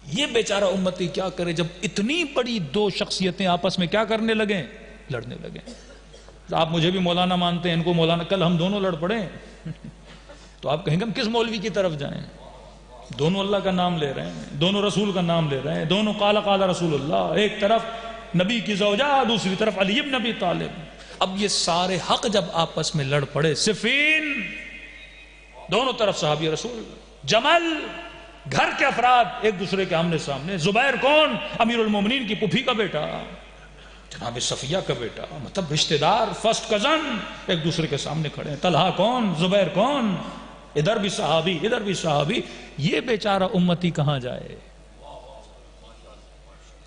یہ بیچارہ امتی کیا کرے جب اتنی بڑی دو شخصیتیں آپس میں کیا کرنے لگیں، لڑنے لگیں. آپ مجھے بھی مولانا مانتے ہیں، ان کو مولانا، کل ہم دونوں لڑ پڑے تو آپ کہیں گے ہم کس مولوی کی طرف جائیں؟ دونوں اللہ کا نام لے رہے ہیں، دونوں رسول کا نام لے رہے ہیں، دونوں قال قال رسول اللہ، ایک طرف نبی کی زوجہ، دوسری طرف علی بن ابی طالب. اب یہ سارے حق جب آپس میں لڑ پڑے، صفین دونوں طرف صحابی رسول، جمل گھر کے افراد ایک دوسرے کے آمنے سامنے. زبیر کون؟ امیر المومنین کی پھوپھی کا بیٹا، جناب صفیہ کا بیٹا، مطلب رشتہ دار، فرسٹ کزن ایک دوسرے کے سامنے کھڑے ہیں. طلحہ کون؟ زبیر کون؟ ادھر بھی صحابی ادھر بھی صحابی. یہ بیچارہ امتی کہاں جائے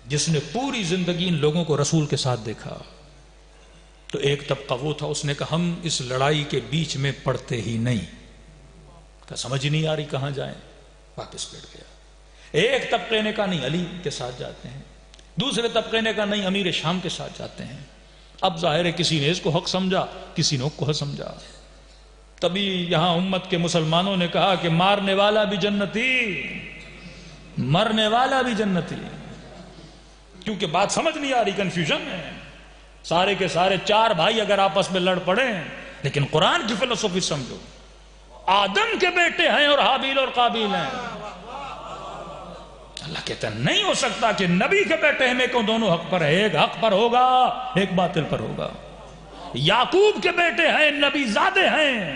جس نے پوری زندگی ان لوگوں کو رسول کے ساتھ دیکھا؟ تو ایک طبقہ وہ تھا، اس نے کہا ہم اس لڑائی کے بیچ میں پڑتے ہی نہیں، کہ سمجھ ہی نہیں آ رہی کہاں جائیں، واپس بیٹھ گیا. ایک طبقے نے کہا نہیں علی کے ساتھ جاتے ہیں، دوسرے طبقے نے کہا نہیں امیر شام کے ساتھ جاتے ہیں. اب ظاہر ہے کسی نے اس کو حق سمجھا، کسی نے اس کو حق سمجھا. تبھی یہاں امت کے مسلمانوں نے کہا کہ مارنے والا بھی جنتی، مرنے والا بھی جنتی. کیونکہ بات سمجھ نہیں آ رہی، کنفیوژن ہے. سارے کے سارے چار بھائی اگر آپس میں لڑ پڑے، لیکن قرآن کی فلسفی سمجھو، آدم کے بیٹے ہیں اور حابیل اور قابیل ہیں. اللہ کہتا ہے نہیں ہو سکتا کہ نبی کے بیٹے ہیں کو دونوں حق پر ہے، ایک حق پر ہوگا ایک باطل پر ہوگا. یعقوب کے بیٹے ہیں، نبی زادے ہیں،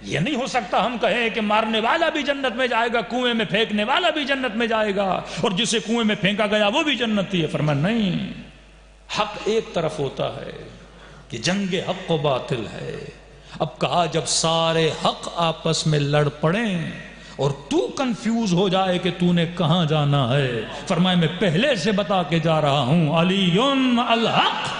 یہ نہیں ہو سکتا ہم کہیں کہ مارنے والا بھی جنت میں جائے گا، کنویں میں پھینکنے والا بھی جنت میں جائے گا، اور جسے کنویں میں پھینکا گیا وہ بھی جنتی ہے. فرمایا نہیں، حق ایک طرف ہوتا ہے، کہ جنگ حق و باطل ہے. اب کہا جب سارے حق آپس میں لڑ پڑیں اور تو کنفیوز ہو جائے کہ تو نے کہاں جانا ہے، فرمایا میں پہلے سے بتا کے جا رہا ہوں، علی الحق.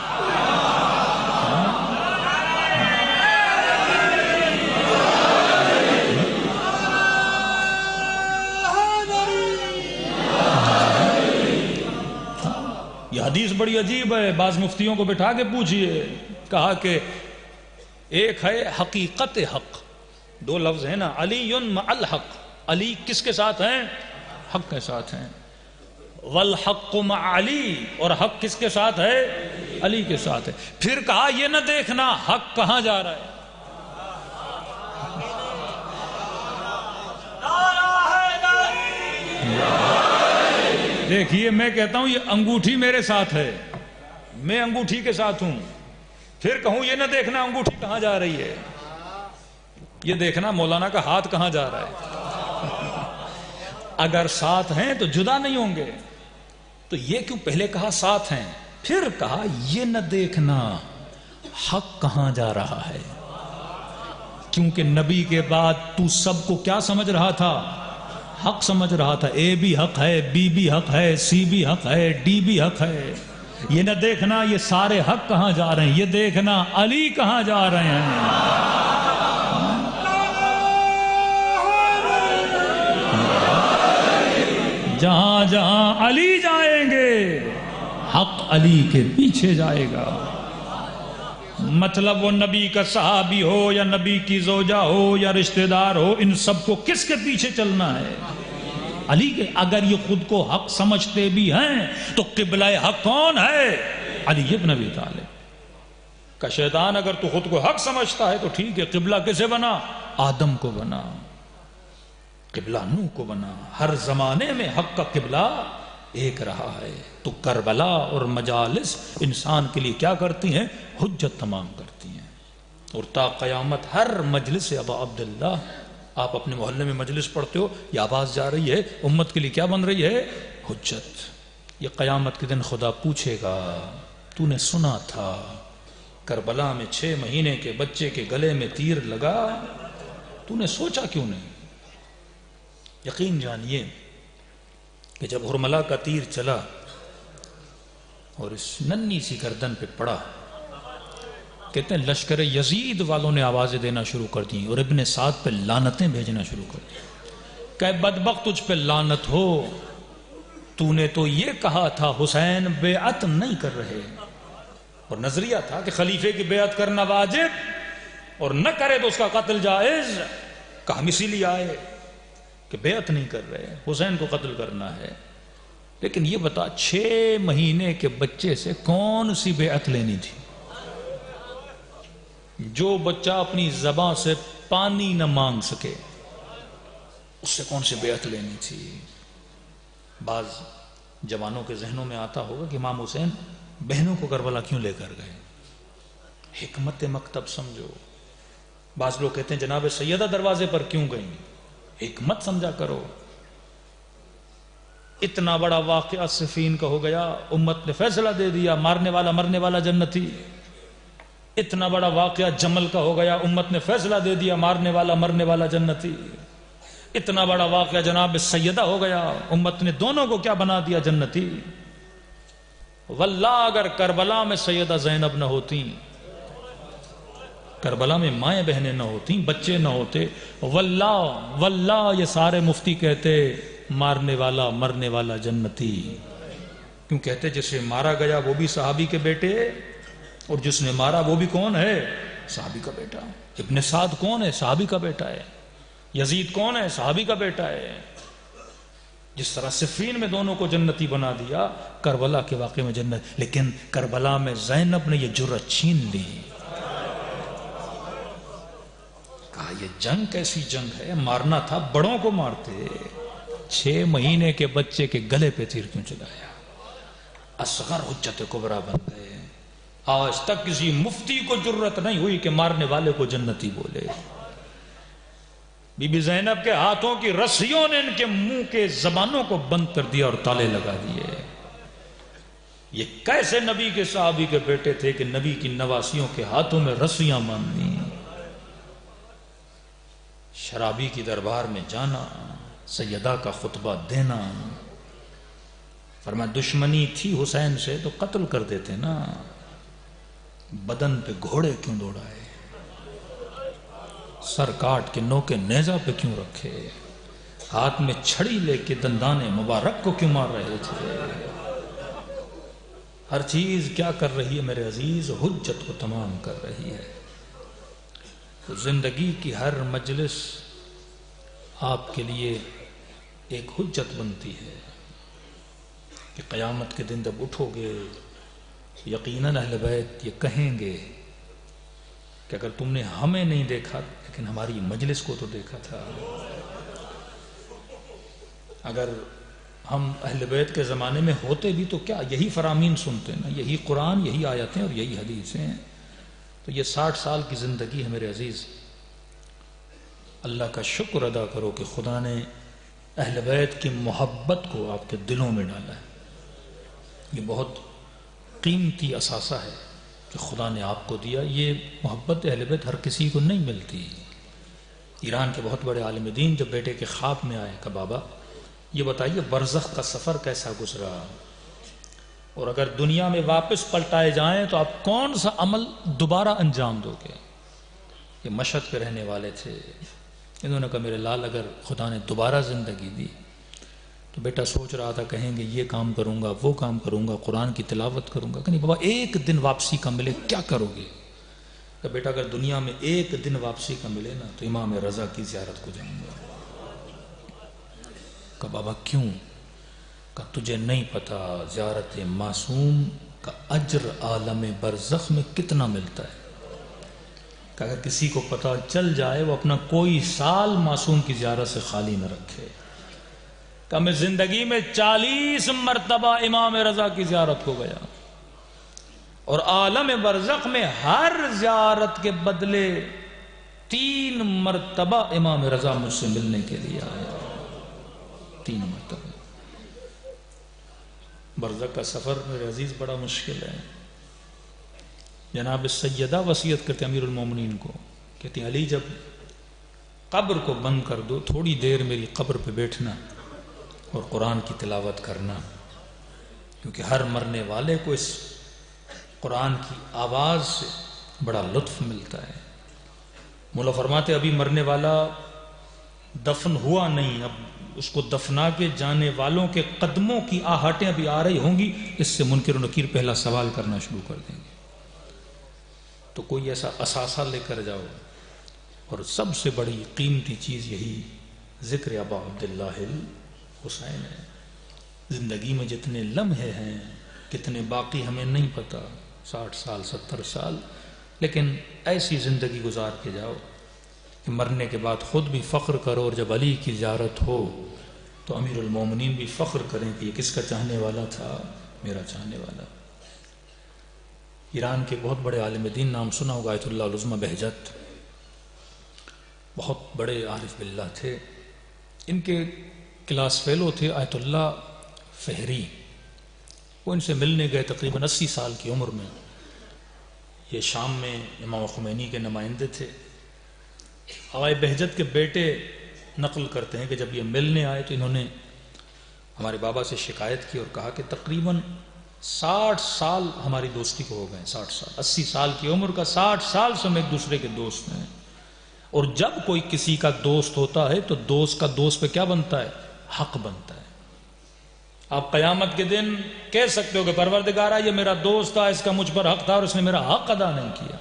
یہ حدیث بڑی عجیب ہے، بعض مفتیوں کو بٹھا کے پوچھئے. کہا کہ ایک ہے حقیقت حق، دو لفظ ہیں نا، علی مع الحق، علی کس کے ساتھ ہیں؟ حق کے ساتھ ہیں. والحق مع علی، اور حق کس کے ساتھ ہے؟ علی کے ساتھ ہے. پھر کہا یہ نہ دیکھنا حق کہاں جا رہا ہے. دیکھیے میں کہتا ہوں یہ انگوٹھی میرے ساتھ ہے، میں انگوٹھی کے ساتھ ہوں، پھر کہوں یہ نہ دیکھنا انگوٹھی کہاں جا رہی ہے، یہ دیکھنا مولانا کا ہاتھ کہاں جا رہا ہے. اگر ساتھ ہیں تو جدا نہیں ہوں گے، تو یہ کیوں پہلے کہا ساتھ ہیں، پھر کہا یہ نہ دیکھنا حق کہاں جا رہا ہے. کیونکہ نبی کے بعد تو سب کو کیا سمجھ رہا تھا؟ حق سمجھ رہا تھا. اے بھی حق ہے، بی بھی حق ہے، سی بھی حق ہے، ڈی بھی حق ہے. یہ نہ دیکھنا یہ سارے حق کہاں جا رہے ہیں، یہ دیکھنا علی کہاں جا رہے ہیں. جہاں جہاں علی جائیں گے حق علی کے پیچھے جائے گا. مطلب وہ نبی کا صحابی ہو یا نبی کی زوجہ ہو یا رشتہ دار ہو، ان سب کو کس کے پیچھے چلنا ہے؟ علی کے. اگر یہ خود کو حق سمجھتے بھی ہیں تو قبلہ حق کون ہے؟ علی بن ابی طالب. کا شیطان اگر تو خود کو حق سمجھتا ہے تو ٹھیک ہے، قبلہ کسے بنا؟ آدم کو بنا، قبلہ نوح کو بنا. ہر زمانے میں حق کا قبلہ ایک رہا ہے. تو کربلا اور مجالس انسان کے لیے کیا کرتی ہیں؟ حجت تمام کرتی ہیں. اور تا قیامت ہر مجلس ابا عبداللہ، آپ اپنے محلے میں مجلس پڑھتے ہو، یہ آواز جا رہی ہے امت کے لیے کیا بن رہی ہے؟ حجت. یہ قیامت کے دن خدا پوچھے گا تو نے سنا تھا کربلا میں 6 مہینے کے بچے کے گلے میں تیر لگا، تو نے سوچا کیوں نہیں؟ یقین جانیے کہ جب حرملہ کا تیر چلا اور اس ننھی سی گردن پہ پڑا، کہتے ہیں لشکر یزید والوں نے آوازیں دینا شروع کر دی اور ابن سعد پہ لعنتیں بھیجنا شروع کر دی کہ بدبخت تجھ پہ لعنت ہو، تو نے تو یہ کہا تھا حسین بیعت نہیں کر رہے، اور نظریہ تھا کہ خلیفے کی بیعت کرنا واجب اور نہ کرے تو اس کا قتل جائز. کہ ہم اسی لیے آئے کہ بیعت نہیں کر رہے، حسین کو قتل کرنا ہے، لیکن یہ بتا 6 مہینے کے بچے سے کون سی بیعت لینی تھی؟ جو بچہ اپنی زبان سے پانی نہ مانگ سکے اس سے کون سی بیعت لینی تھی؟ بعض جوانوں کے ذہنوں میں آتا ہوگا کہ امام حسین بہنوں کو کربلا کیوں لے کر گئے؟ حکمت مکتب سمجھو۔ بعض لوگ کہتے ہیں جناب سیدہ دروازے پر کیوں گئیں؟ حکمت سمجھا کرو۔ اتنا بڑا واقعہ صفین کا ہو گیا، امت نے فیصلہ دے دیا مارنے والا مرنے والا جنتی۔ اتنا بڑا واقعہ جمل کا ہو گیا، امت نے فیصلہ دے دیا مارنے والا مرنے والا جنتی۔ اتنا بڑا واقعہ جناب سیدہ ہو گیا، امت نے دونوں کو کیا بنا دیا؟ جنتی۔ واللہ اگر کربلا میں سیدہ زینب نہ ہوتی، کربلا میں مائیں بہنیں نہ ہوتی، بچے نہ ہوتے، واللہ یہ سارے مفتی کہتے مارنے والا مرنے والا جنتی۔ کیوں کہتے؟ جسے مارا گیا وہ بھی صحابی کے بیٹے، اور جس نے مارا وہ بھی کون ہے؟ صحابی کا بیٹا۔ ابن سعد کون ہے؟ صحابی کا بیٹا ہے۔ یزید کون ہے؟ صحابی کا بیٹا ہے۔ جس طرح صفین میں دونوں کو جنتی بنا دیا، کربلا کے واقعے میں جنت۔ لیکن کربلا میں زینب نے یہ جرأت چھین لی، کہا یہ جنگ کیسی جنگ ہے؟ مارنا تھا بڑوں کو مارتے، 6 مہینے کے بچے کے گلے پہ تیر کیوں چلایا؟ اصغر حجت کبریٰ بن گئے۔ آج تک کسی مفتی کو جرأت نہیں ہوئی کہ مارنے والے کو جنتی بولے۔ بی بی زینب کے ہاتھوں کی رسیوں نے ان کے منہ کے زبانوں کو بند کر دیا اور تالے لگا دیے۔ یہ کیسے نبی کے صحابی کے بیٹے تھے کہ نبی کی نواسیوں کے ہاتھوں میں رسیاں باندھ دیں؟ شرابی کی دربار میں جانا، سیدہ کا خطبہ دینا، فرمایا دشمنی تھی حسین سے تو قتل کر دیتے نا، بدن پہ گھوڑے کیوں دوڑائے؟ سر کاٹ کے نوکے نیزہ پہ کیوں رکھے؟ ہاتھ میں چھڑی لے کے دندان مبارک کو کیوں مار رہے تھے؟ ہر چیز کیا کر رہی ہے میرے عزیز؟ حجت کو تمام کر رہی ہے۔ تو زندگی کی ہر مجلس آپ کے لیے ایک حجت بنتی ہے کہ قیامت کے دن جب اٹھو گے یقیناً اہل بیت یہ کہیں گے کہ اگر تم نے ہمیں نہیں دیکھا لیکن ہماری مجلس کو تو دیکھا تھا۔ اگر ہم اہل بیت کے زمانے میں ہوتے بھی تو کیا یہی فرامین سنتے نا، یہی قرآن، یہی آیتیں اور یہی حدیثیں ہیں۔ تو یہ 60 سال کی زندگی ہے میرے عزیز، اللہ کا شکر ادا کرو کہ خدا نے اہل بیت کی محبت کو آپ کے دلوں میں ڈالا ہے۔ یہ بہت قیمتی اثاثہ ہے کہ خدا نے آپ کو دیا۔ یہ محبت اہل بیت ہر کسی کو نہیں ملتی۔ ایران کے بہت بڑے عالم دین جب بیٹے کے خواب میں آئے کہ بابا یہ بتائیے برزخ کا سفر کیسا گزرا، اور اگر دنیا میں واپس پلٹائے جائیں تو آپ کون سا عمل دوبارہ انجام دو گے؟ یہ مشہد پہ رہنے والے تھے، انہوں نے کہا میرے لال اگر خدا نے دوبارہ زندگی دی تو بیٹا سوچ رہا تھا کہیں گے یہ کام کروں گا، وہ کام کروں گا، قرآن کی تلاوت کروں گا، کہ نہیں بابا ایک دن واپسی کا ملے کیا کرو گے؟ کہ بیٹا اگر دنیا میں ایک دن واپسی کا ملے نا تو امام رضا کی زیارت کو جاؤں گا۔ کہ بابا کیوں؟ کہ تجھے نہیں پتا زیارت معصوم کا اجر عالم برزخ میں کتنا ملتا ہے۔ کہ اگر کسی کو پتا چل جائے وہ اپنا کوئی سال معصوم کی زیارت سے خالی نہ رکھے۔ کہ میں زندگی میں 40 مرتبہ امام رضا کی زیارت کو گیا، اور عالم برزخ میں ہر زیارت کے بدلے 3 مرتبہ امام رضا مجھ سے ملنے کے لیے آیا، 3 مرتبہ۔ برزخ کا سفر میرے عزیز بڑا مشکل ہے۔ جناب سیدہ وصیت کرتے امیر المومنین کو، کہتے علی جب قبر کو بند کر دو تھوڑی دیر میری قبر پہ بیٹھنا اور قرآن کی تلاوت کرنا، کیونکہ ہر مرنے والے کو اس قرآن کی آواز سے بڑا لطف ملتا ہے۔ مولا فرماتے ابھی مرنے والا دفن ہوا نہیں، اب اس کو دفنا کے جانے والوں کے قدموں کی آہٹیں ابھی آ رہی ہوں گی، اس سے منکر و نکیر پہلا سوال کرنا شروع کر دیں گے۔ تو کوئی ایسا اثاثہ لے کر جاؤ، اور سب سے بڑی قیمتی چیز یہی ذکر ابا عبداللہ الحسین ہے۔ زندگی میں جتنے لمحے ہیں، کتنے باقی ہمیں نہیں پتہ، 60 سال 70 سال، لیکن ایسی زندگی گزار کے جاؤ کہ مرنے کے بعد خود بھی فخر کرو، اور جب علی کی زیارت ہو تو امیر المومنین بھی فخر کریں کہ یہ کس کا چاہنے والا تھا؟ میرا چاہنے والا۔ ایران کے بہت بڑے عالم دین، نام سنا ہوگا، آیت اللہ العظمہ بہجت، بہت بڑے عارف باللہ تھے۔ ان کے کلاس فیلو تھے آیت اللہ فہری، وہ ان سے ملنے گئے تقریباً 80 سال کی عمر میں۔ یہ شام میں امام خمینی کے نمائندے تھے۔ آقا بہجت کے بیٹے نقل کرتے ہیں کہ جب یہ ملنے آئے تو انہوں نے ہمارے بابا سے شکایت کی اور کہا کہ تقریباً 60 سال ہماری دوستی کو ہو گئے، 60 سال، 80 سال کی عمر کا 60 سال سے ہم ایک دوسرے کے دوست ہیں، اور جب کوئی کسی کا دوست ہوتا ہے تو دوست کا دوست پہ کیا بنتا ہے؟ حق بنتا ہے۔ آپ قیامت کے دن کہہ سکتے ہو کہ پروردگارا یہ میرا دوست تھا، اس کا مجھ پر حق تھا اور اس نے میرا حق ادا نہیں کیا۔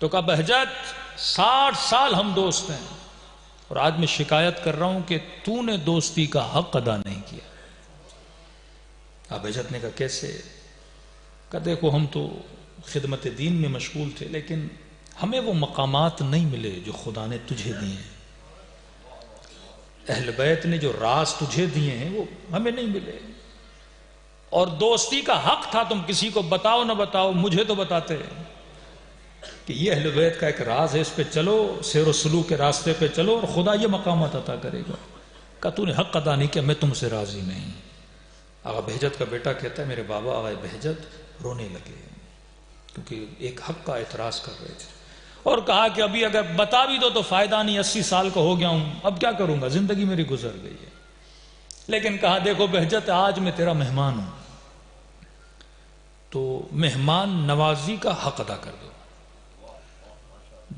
تو کہا بہجت 60 سال ہم دوست ہیں، اور آج میں شکایت کر رہا ہوں کہ تو نے دوستی کا حق ادا نہیں کیا۔ بہجت نے کہا کیسے؟ کہا دیکھو ہم تو خدمت دین میں مشغول تھے، لیکن ہمیں وہ مقامات نہیں ملے جو خدا نے تجھے دیے ہیں، اہل بیت نے جو راز تجھے دیے ہیں وہ ہمیں نہیں ملے، اور دوستی کا حق تھا تم کسی کو بتاؤ نہ بتاؤ، مجھے تو بتاتے کہ یہ اہل بیت کا ایک راز ہے، اس پہ چلو، سیر و سلوک کے راستے پہ چلو اور خدا یہ مقامات عطا کرے گا۔ کہا تو نے حق ادا نہیں کیا، میں تم سے راضی نہیں۔ آقا بہجت کا بیٹا کہتا ہے میرے بابا آقا بہجت رونے لگے، کیونکہ ایک حق کا اعتراض کر رہے تھے، اور کہا کہ ابھی اگر بتا بھی دو تو فائدہ نہیں، 80 سال کا ہو گیا ہوں، اب کیا کروں گا، زندگی میری گزر گئی ہے۔ لیکن کہا دیکھو بہجت آج میں تیرا مہمان ہوں، تو مہمان نوازی کا حق ادا کر دو۔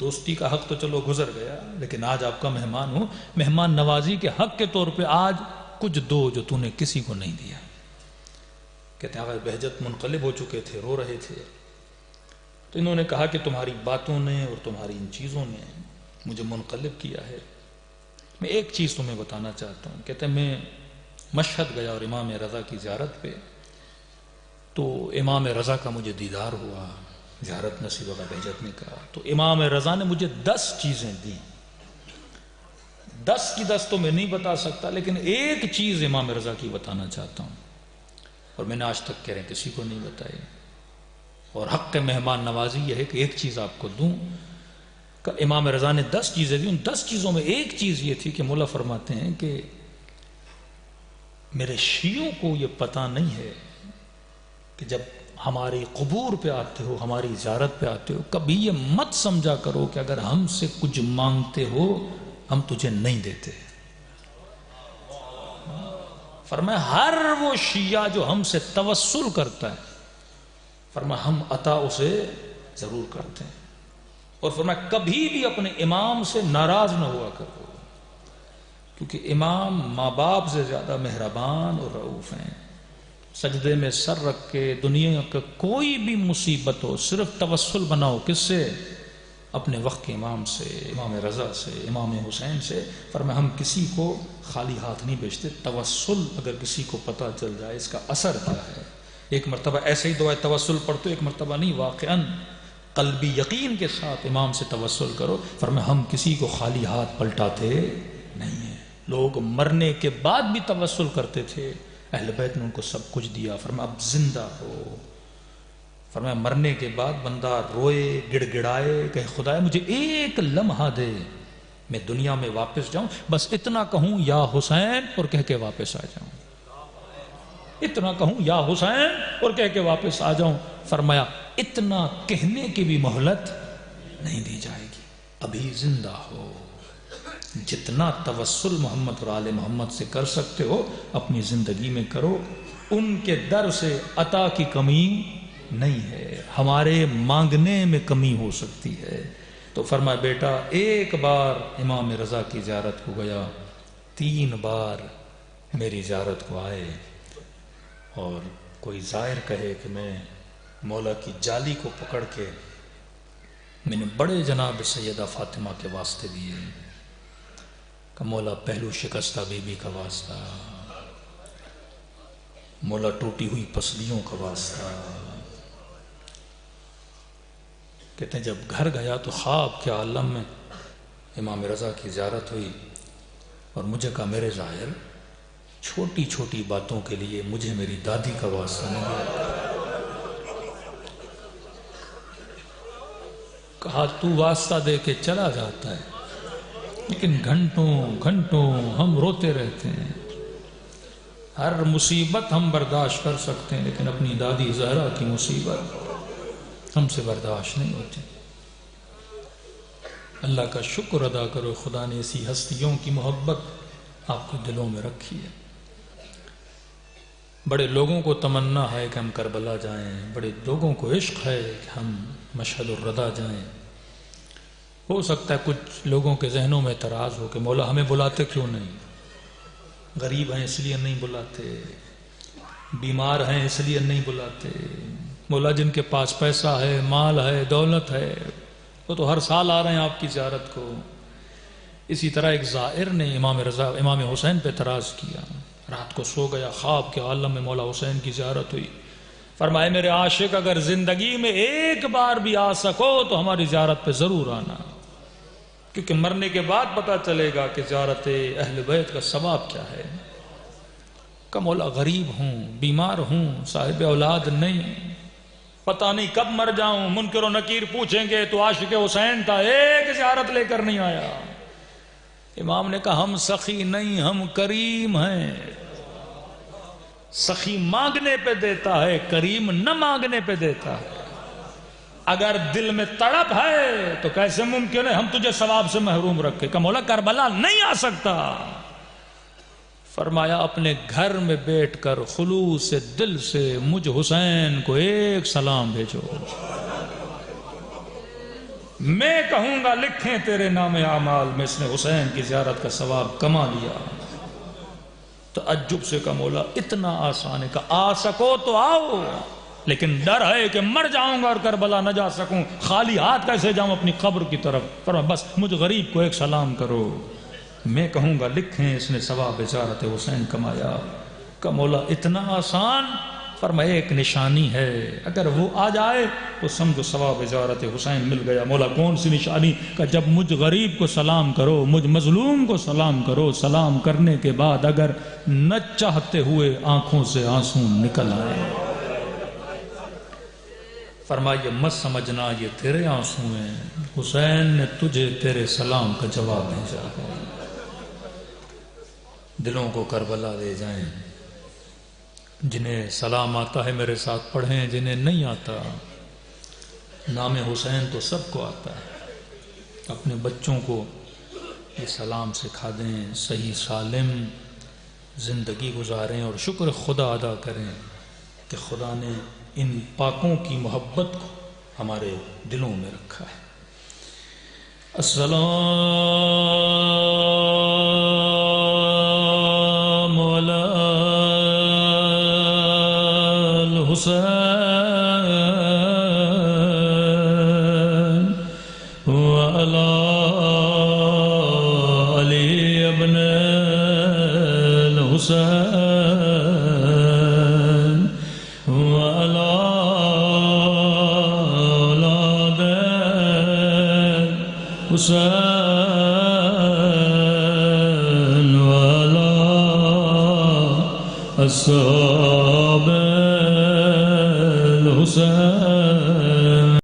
دوستی کا حق تو چلو گزر گیا، لیکن آج آپ کا مہمان ہوں، مہمان نوازی کے حق کے طور پہ آج کچھ دو جو تو نے کسی کو نہیں دیا۔ کہتے ہیں آقا بہجت منقلب ہو چکے تھے، رو رہے تھے، تو انہوں نے کہا کہ تمہاری باتوں نے اور تمہاری ان چیزوں نے مجھے منقلب کیا ہے، میں ایک چیز تمہیں بتانا چاہتا ہوں۔ کہتے ہیں میں مشہد گیا اور امام رضا کی زیارت پہ، تو امام رضا کا مجھے دیدار ہوا، زیارت نصیب ہوگا۔ بہجت نے کہا تو امام رضا نے مجھے 10 چیزیں دیں، 10 کی 10 تو میں نہیں بتا سکتا، لیکن ایک چیز امام رضا کی بتانا چاہتا ہوں، اور میں نے آج تک کہہ رہے کسی کو نہیں بتائی، اور حق مہمان نوازی یہ ہے کہ ایک چیز آپ کو دوں۔ کہ امام رضا نے 10 چیزیں دی، ان 10 چیزوں میں ایک چیز یہ تھی کہ مولا فرماتے ہیں کہ میرے شیعوں کو یہ پتہ نہیں ہے کہ جب ہماری قبور پہ آتے ہو، ہماری زیارت پہ آتے ہو، کبھی یہ مت سمجھا کرو کہ اگر ہم سے کچھ مانگتے ہو ہم تجھے نہیں دیتے۔ فرمایا ہر وہ شیعہ جو ہم سے توسل کرتا ہے، فرمایا ہم عطا اسے ضرور کرتے ہیں، اور فرمایا کبھی بھی اپنے امام سے ناراض نہ ہوا کرو، کیونکہ امام ماں باپ سے زیادہ مہربان اور رؤوف ہیں۔ سجدے میں سر رکھ کے دنیا کا کوئی بھی مصیبت ہو، صرف توسل بناؤ، کس سے؟ اپنے وقت کے امام سے، امام رضا سے، امام حسین سے۔ فرمایا ہم کسی کو خالی ہاتھ نہیں بھیجتے، توسل اگر کسی کو پتہ چل جائے اس کا اثر کیا ہے، ایک مرتبہ ایسے ہی دعائے توسل پڑھتے، ایک مرتبہ نہیں، واقعاً قلبی یقین کے ساتھ امام سے توسل کرو۔ فرمایا ہم کسی کو خالی ہاتھ پلٹاتے نہیں ہیں، لوگ مرنے کے بعد بھی توسل کرتے تھے، اہل بیت نے ان کو سب کچھ دیا۔ فرمایا اب زندہ ہو، فرمایا مرنے کے بعد بندہ روئے گڑ گڑائے کہ خدا مجھے ایک لمحہ دے، میں دنیا میں واپس جاؤں، بس اتنا کہوں یا حسین اور کہہ کے واپس آ جاؤں، اتنا کہوں یا حسین اور کہہ کے واپس آ جاؤں۔ فرمایا اتنا کہنے کی بھی مہلت نہیں دی جائے گی، ابھی زندہ ہو، جتنا توسل محمد اور آل محمد سے کر سکتے ہو اپنی زندگی میں کرو، ان کے در سے عطا کی کمی نہیں ہے، ہمارے مانگنے میں کمی ہو سکتی ہے۔ تو فرمایا بیٹا ایک بار امام رضا کی زیارت کو گیا، 3 بار میری زیارت کو آئے، اور کوئی زائر کہے کہ میں مولا کی جالی کو پکڑ کے میں نے بڑے جناب سیدہ فاطمہ کے واسطے دیے، کہ مولا پہلو شکستہ بیوی کا واسطہ، مولا ٹوٹی ہوئی پسلیوں کا واسطہ. کہتے ہیں جب گھر گیا تو خواب کے عالم میں امام رضا کی زیارت ہوئی اور مجھے کہا میرے ظاہر چھوٹی چھوٹی باتوں کے لیے مجھے میری دادی کا واسطہ نہیں دیا. کہا تو واسطہ دے کے چلا جاتا ہے لیکن گھنٹوں گھنٹوں ہم روتے رہتے ہیں. ہر مصیبت ہم برداشت کر سکتے ہیں لیکن اپنی دادی زہرا کی مصیبت ہم سے برداشت نہیں ہوتی. اللہ کا شکر ادا کرو، خدا نے ایسی ہستیوں کی محبت آپ کو دلوں میں رکھی ہے. بڑے لوگوں کو تمنا ہے کہ ہم کربلا جائیں، بڑے لوگوں کو عشق ہے کہ ہم مشہد الردا جائیں. ہو سکتا ہے کچھ لوگوں کے ذہنوں میں اعتراض ہو کہ مولا ہمیں بلاتے کیوں نہیں؟ غریب ہیں اس لیے نہیں بلاتے، بیمار ہیں اس لیے نہیں بلاتے. مولا جن کے پاس پیسہ ہے، مال ہے، دولت ہے، وہ تو ہر سال آ رہے ہیں آپ کی زیارت کو. اسی طرح ایک زائر نے امام حسین پہ اعتراض کیا. رات کو سو گیا، خواب کے عالم میں مولا حسین کی زیارت ہوئی. فرمائے میرے عاشق اگر زندگی میں ایک بار بھی آ سکو تو ہماری زیارت پہ ضرور آنا، کیونکہ مرنے کے بعد پتہ چلے گا کہ زیارت اہل بیت کا ثواب کیا ہے. کہ مولا غریب ہوں، بیمار ہوں، صاحب اولاد نہیں، پتہ نہیں کب مر جاؤں. منکر و نکیر پوچھیں گے تو عاشق حسین تھا، ایک زیارت لے کر نہیں آیا. امام نے کہا ہم سخی نہیں، ہم کریم ہیں. سخی مانگنے پہ دیتا ہے، کریم نہ مانگنے پہ دیتا ہے. اگر دل میں تڑپ ہے تو کیسے ممکن ہے ہم تجھے ثواب سے محروم رکھے؟ کہ مولا کربلا نہیں آ سکتا. فرمایا اپنے گھر میں بیٹھ کر خلوص سے دل سے مجھ حسین کو ایک سلام بھیجو. میں کہوں گا لکھیں تیرے نام اعمال میں اس نے حسین کی زیارت کا ثواب کما لیا. تعجب سے کہا مولا اتنا آسان ہے کہ آ سکو تو آؤ، لیکن ڈر ہے کہ مر جاؤں گا اور کربلا نہ جا سکوں، خالی ہاتھ کیسے جاؤں اپنی قبر کی طرف. فرمایا بس مجھ غریب کو ایک سلام کرو. میں کہوں گا لکھیں اس نے ثواب زیارت حسین کمایا. کہ مولا اتنا آسان؟ فرمایا ایک نشانی ہے، اگر وہ آ جائے تو سمجھو ثواب زیارت حسین مل گیا. مولا کون سی نشانی؟ کہ جب مجھ غریب کو سلام کرو، مجھ مظلوم کو سلام کرو، سلام کرنے کے بعد اگر نہ چاہتے ہوئے آنکھوں سے آنسو نکل آئے. فرمایا مت سمجھنا یہ تیرے آنسو ہیں، حسین نے تجھے تیرے سلام کا جواب بھیجا ہے. دلوں کو کربلا لے جائیں. جنہیں سلام آتا ہے میرے ساتھ پڑھیں، جنہیں نہیں آتا نام حسین تو سب کو آتا ہے. اپنے بچوں کو یہ سلام سکھا دیں، صحیح سالم زندگی گزاریں اور شکر خدا ادا کریں کہ خدا نے ان پاکوں کی محبت کو ہمارے دلوں میں رکھا ہے. السلام علی الحسین وعلی علی ابن الحسین حسین والا اصحاب الحسین